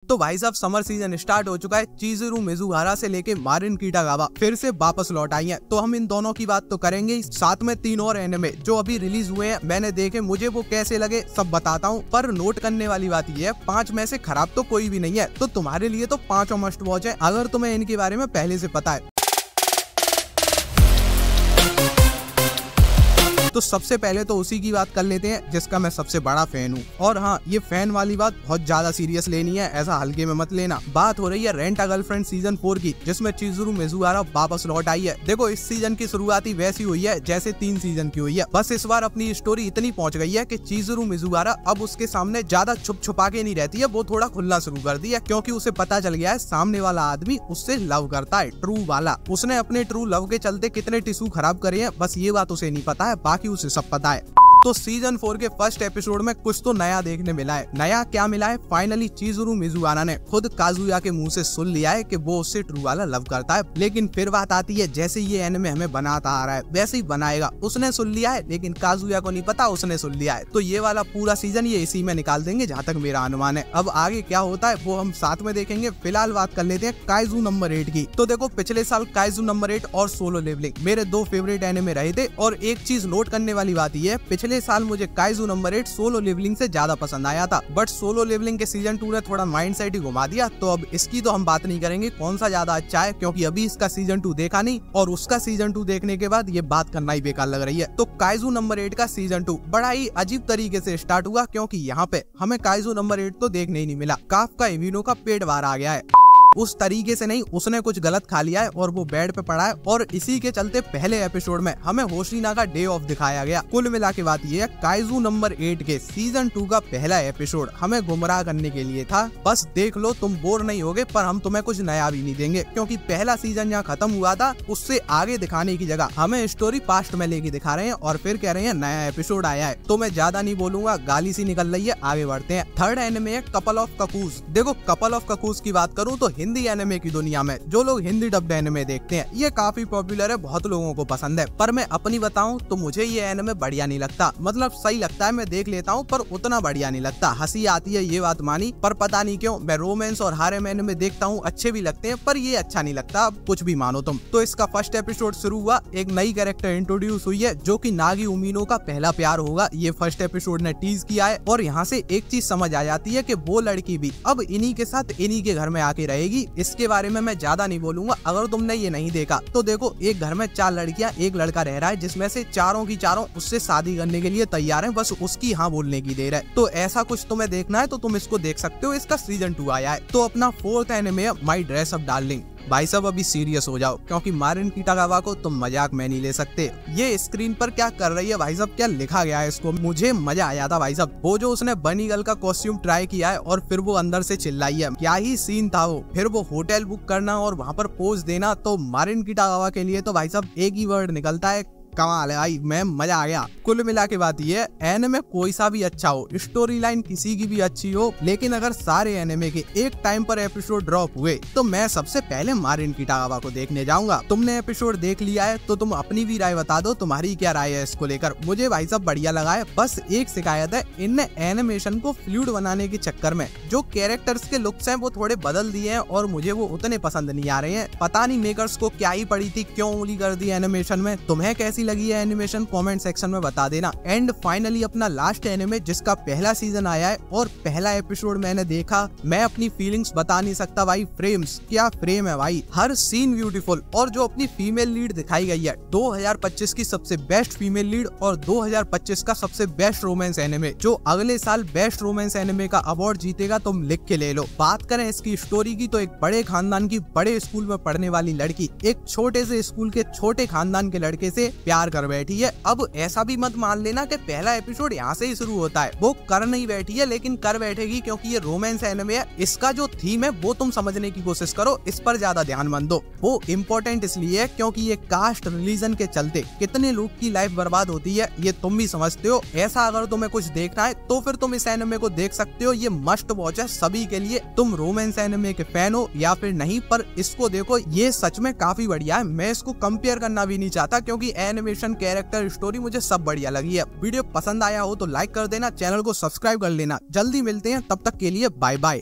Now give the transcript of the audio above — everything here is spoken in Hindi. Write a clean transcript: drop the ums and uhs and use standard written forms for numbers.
तो भाई साहब समर सीजन स्टार्ट हो चुका है। चिज़ुरू मिज़ुहारा से लेके मारिन किटागावा फिर से वापस लौट आई हैं, तो हम इन दोनों की बात तो करेंगे। साथ में 3 और एनिमे जो अभी रिलीज हुए हैं, मैंने देखे, मुझे वो कैसे लगे सब बताता हूँ। पर नोट करने वाली बात ये है, 5 में से खराब तो कोई भी नहीं है, तो तुम्हारे लिए तो 5 मस्ट वॉच है अगर तुम्हें इनके बारे में पहले से पता है। तो सबसे पहले तो उसी की बात कर लेते हैं जिसका मैं सबसे बड़ा फैन हूँ। और हाँ, ये फैन वाली बात बहुत ज्यादा सीरियस लेनी है, ऐसा हल्के में मत लेना। बात हो रही है रेंट अ गर्लफ्रेंड सीजन 4 की, जिसमें चिज़ुरू मिज़ुहारा वापस लौट आई है। देखो, इस सीजन की शुरुआत ही वैसी हुई है जैसे 3 सीजन की हुई है, बस इस बार अपनी स्टोरी इतनी पहुंच गई है कि चिज़ुरू मिज़ुहारा अब उसके सामने ज्यादा छुप छुपा के नहीं रहती है, वो थोड़ा खुलना शुरू कर दिया, क्योंकि उसे पता चल गया है सामने वाला आदमी उससे लव करता है, ट्रू वाला। उसने अपने ट्रू लव के चलते कितने टिश्यू खराब करे हैं, बस ये बात उसे नहीं पता है, बाकी उसे सब पता है। तो सीजन 4 के फर्स्ट एपिसोड में कुछ तो नया देखने मिला है। नया क्या मिला है? फाइनली चिज़ुरू मिज़ुहारा ने खुद काजुया के मुंह से सुन लिया है कि वो उससे ट्रू वाला लव करता है। लेकिन फिर बात आती है, जैसे ये एनिमे हमें बनाता आ रहा है वैसे ही बनाएगा। उसने सुन लिया है, लेकिन काजुया को नहीं पता उसने सुन लिया है। तो ये वाला पूरा सीजन ये इसी में निकाल देंगे, जहाँ तक मेरा अनुमान है। अब आगे क्या होता है वो हम साथ में देखेंगे। फिलहाल बात कर लेते हैं काइजू नंबर 8 की। तो देखो, पिछले साल काइजू नंबर 8 और सोलो लेवलिंग मेरे 2 फेवरेट एनिमे रहे थे। और एक चीज नोट करने वाली बात ये है, पिछले साल मुझे काइजू नंबर 8 सोलो लेवलिंग से ज्यादा पसंद आया था, बट सोलो लेवलिंग के सीजन 2 ने थोड़ा माइंडसेट ही घुमा दिया। तो अब इसकी तो हम बात नहीं करेंगे कौन सा ज्यादा अच्छा है, क्योंकि अभी इसका सीजन 2 देखा नहीं, और उसका सीजन 2 देखने के बाद ये बात करना ही बेकार लग रही है। तो काइजू नंबर 8 का सीजन 2 बड़ा ही अजीब तरीके से स्टार्ट हुआ, क्योंकि यहाँ पे हमें काइजू नंबर 8 तो देखने ही नहीं मिला। काफका इविनो का पेट बाहर आ गया है, उस तरीके से नहीं, उसने कुछ गलत खा लिया है और वो बेड पे पड़ा है, और इसी के चलते पहले एपिसोड में हमें होशिना का डे ऑफ दिखाया गया। कुल मिला के बात ये है, काइजू नंबर 8 के सीजन 2 का पहला एपिसोड हमें गुमराह करने के लिए था। बस देख लो, तुम बोर नहीं होगे, पर हम तुम्हें कुछ नया भी नहीं देंगे, क्योंकि पहला सीजन जहाँ खत्म हुआ था उससे आगे दिखाने की जगह हमें स्टोरी पास्ट में लेके दिखा रहे हैं, और फिर कह रहे हैं नया एपिसोड आया है। तो मैं ज्यादा नहीं बोलूंगा, गाली सी निकल रही है, आगे बढ़ते हैं। थर्ड एनिमे है कपल ऑफ ककूस। देखो, कपल ऑफ ककूस की बात करूँ तो हिंदी एनिमे की दुनिया में जो लोग हिंदी डब्ड एनिमे देखते हैं, ये काफी पॉपुलर है, बहुत लोगों को पसंद है। पर मैं अपनी बताऊं तो मुझे ये एनिमे बढ़िया नहीं लगता। मतलब सही लगता है, मैं देख लेता हूं, पर उतना बढ़िया नहीं लगता। हंसी आती है ये बात मानी, पर पता नहीं क्यों मैं रोमांस और हारेम एनिमे देखता हूं, अच्छे भी लगते हैं, पर ये अच्छा नहीं लगता। अब कुछ भी मानो तुम। तो इसका फर्स्ट एपिसोड शुरू हुआ, एक नई कैरेक्टर इंट्रोड्यूस हुई है जो कि नागी उमीनो का पहला प्यार होगा, ये फर्स्ट एपिसोड ने टीज किया है। और यहाँ से एक चीज समझ आ जाती है कि वो लड़की भी अब इन्हीं के साथ इन्हीं के घर में आके रहेगी। इसके बारे में मैं ज्यादा नहीं बोलूंगा, अगर तुमने ये नहीं देखा तो देखो, एक घर में 4 लड़कियां, एक लड़का रह रहा है, जिसमें से चारों की चारों उससे शादी करने के लिए तैयार हैं, बस उसकी हाँ बोलने की देर है। तो ऐसा कुछ तुम्हें देखना है तो तुम इसको देख सकते हो, इसका सीजन 2 आया है। तो अपना 4th एनिमे है माई ड्रेस अप डार्लिंग। भाई साहब अभी सीरियस हो जाओ, क्योंकि मारिन किटागावा को तुम मजाक में नहीं ले सकते। ये स्क्रीन पर क्या कर रही है भाई साहब, क्या लिखा गया है इसको, मुझे मजा आया था भाई साहब। वो जो उसने बनी गर्ल का कॉस्ट्यूम ट्राई किया है और फिर वो अंदर से चिल्लाई है, क्या ही सीन था वो। फिर वो होटल बुक करना और वहाँ पर पोज देना, तो मारिन किटागावा के लिए तो भाई साहब एक ही वर्ड निकलता है, कमाल है भाई, मैं मजा आ गया। कुल मिला के बात ये, एनिमे कोई सा भी अच्छा हो, स्टोरी लाइन किसी की भी अच्छी हो, लेकिन अगर सारे एनिमे के एक टाइम पर एपिसोड ड्रॉप हुए तो मैं सबसे पहले मारिन किटागावा को देखने जाऊंगा। तुमने एपिसोड देख लिया है तो तुम अपनी भी राय बता दो, तुम्हारी क्या राय है इसको लेकर। मुझे भाई साहब बढ़िया लगा है, बस एक शिकायत है, इनने एनिमेशन को फ्लूइड बनाने के चक्कर में जो कैरेक्टर्स के लुक्स हैं वो थोड़े बदल दिए हैं, और मुझे वो उतने पसंद नहीं आ रहे हैं। पता नहीं मेकर्स को क्या ही पड़ी थी, क्यों उंगली कर दी एनिमेशन में। तुम्हें कैसी लगी है एनिमेशन, कमेंट सेक्शन में बता देना। एंड फाइनली अपना लास्ट एनिमे जिसका पहला सीजन आया है और पहला एपिसोड मैंने देखा, मैं अपनी फीलिंग्स बता नहीं सकता भाई। फ्रेम्स, क्या फ्रेम है भाई, हर सीन ब्यूटीफुल। और जो अपनी फीमेल लीड दिखाई गई है, 2025 की सबसे बेस्ट फीमेल लीड और 2025 का सबसे बेस्ट रोमांस एनिमे, जो अगले साल बेस्ट रोमांस एनिमे का अवार्ड जीतेगा, तुम लिख के ले लो। बात करें इसकी स्टोरी की, तो एक बड़े खानदान की बड़े स्कूल में पढ़ने वाली लड़की एक छोटे से स्कूल के छोटे खानदान के लड़के से प्यार कर बैठी है। अब ऐसा भी मत मान लेना कि पहला एपिसोड यहाँ से ही शुरू होता है, वो कर नहीं बैठी है, लेकिन कर बैठेगी, क्योंकि ये रोमांस एनिमे है। इसका जो थीम है वो तुम समझने की कोशिश करो, इस पर ज्यादा ध्यान मत दो। वो इम्पोर्टेंट इसलिए है क्योंकि ये कास्ट रिलीजन के चलते कितने लोग की लाइफ बर्बाद होती है, ये तुम भी समझते हो। ऐसा अगर तुम्हें कुछ देखना है तो फिर तुम इस एनिमे को देख सकते हो, ये मस्ट वॉच है सभी के लिए। तुम रोमांस एनिमे के फैन हो या फिर नहीं, पर इसको देखो, ये सच में काफी बढ़िया है। मैं इसको कंपेयर करना भी नहीं चाहता, क्योंकि एनिमेशन, कैरेक्टर, स्टोरी मुझे सब बढ़िया लगी है। वीडियो पसंद आया हो तो लाइक कर देना, चैनल को सब्सक्राइब कर लेना। जल्दी मिलते हैं, तब तक के लिए बाय बाय।